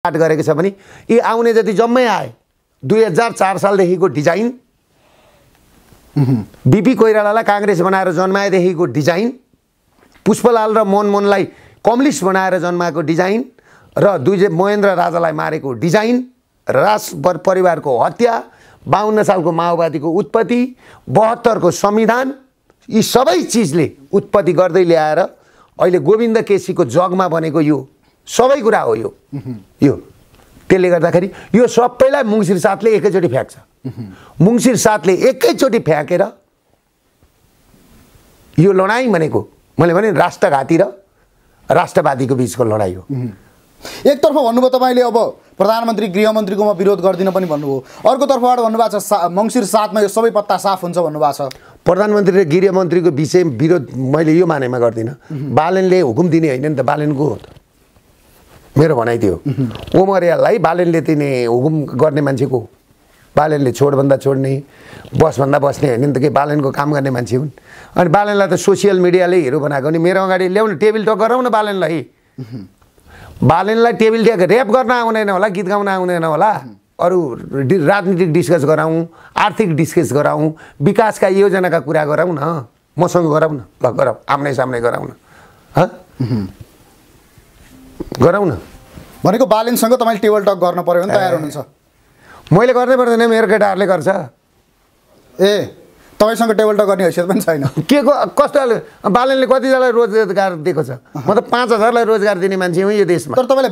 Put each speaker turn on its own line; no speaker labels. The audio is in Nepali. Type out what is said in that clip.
स्टार्ट गरेको छ भने यी आउने जति जम्मै आए 2004 सालदेखिको डिजाइन बीपी कोइरालालाई कांग्रेस बनाएर जन्माएदेखिको डिजाइन पुष्पलाल र मोहनलाई कम्युनिस्ट बनाएर जन्माएको डिजाइन र महेन्द्र राजालाई मारेको डिजाइन राज परिवारको हत्या 52 सालको माओवादीको उत्पत्ति 72 को संविधान यी सबै चीजले उत्पत्ति गर्दै ल्याएर अहिले गोविन्द केसीको जगमा बनेको यो सबै कुरा हो यो त्यसले गर्दाखेरि यो सबैलाई मुङसिर साथले एकैचोटी फ्याक्छ मुङसिर साथले एकैचोटी फ्याकेर यो लडाई भनेको मैले भने राष्ट्रघाती र राष्ट्रवादीको बीचको लडाई हो
एकतर्फ भन्नुभयो तपाईले अब प्रधानमन्त्री गृहमन्त्रीकोमा विरोध गर्दिन पनि भन्नुभयो अर्कोतर्फबाट भन्नुभएको छ मंसिर 7 मा यो सबै पत्ता साफ हुन्छ भन्नुभएको छ
प्रधानमन्त्री र गृहमन्त्रीको विषय विरोध मैले यो मानेमा गर्दिन बालेनले हुकुम दिने हैन नि त बालेनको हो त मेरो भनाइ थियो ओमरियालाई बालेनले दिने हुकुम गर्ने मान्छेको बालेनले छोडभन्दा छोड्ने बसभन्दा बस्ने हैन नि त के बालेनको काम गर्ने मान्छे हुन् अनि बालेनलाई त सोशल मिडियाले हिरो बनाएको नि मेरो अगाडि ल्याउन टेबल टक गराउन बालेनलाई बालेनलाई टेबल टक रेप गर्न आउँदैन होला गीत गाउन आउँदैन होला अरु राजनीतिक डिस्कस गराउँ आर्थिक डिस्कस गराउँ विकासका योजनाका कुरा गराउँ न मसँग गराउँ न ल गराउँ आम्नै सामने गराउँ न ह गराउँ न
भनेको बालेनसँग तपाईले टेबल टक गर्न पर्यो भने तयार हुनुहुन्छ
मैले गर्नै पर्दैन मेरो केटाहरुले गर्छ
ए तपाईसँग टेबल टक गर्ने हैसियत पनि छैन
के कस्तो बालेनले कतिजनालाई रोजगार दिएको छ म त 5000 लाई रोजगार दिने मान्छे हुँ यो देशमा
तर तपाईले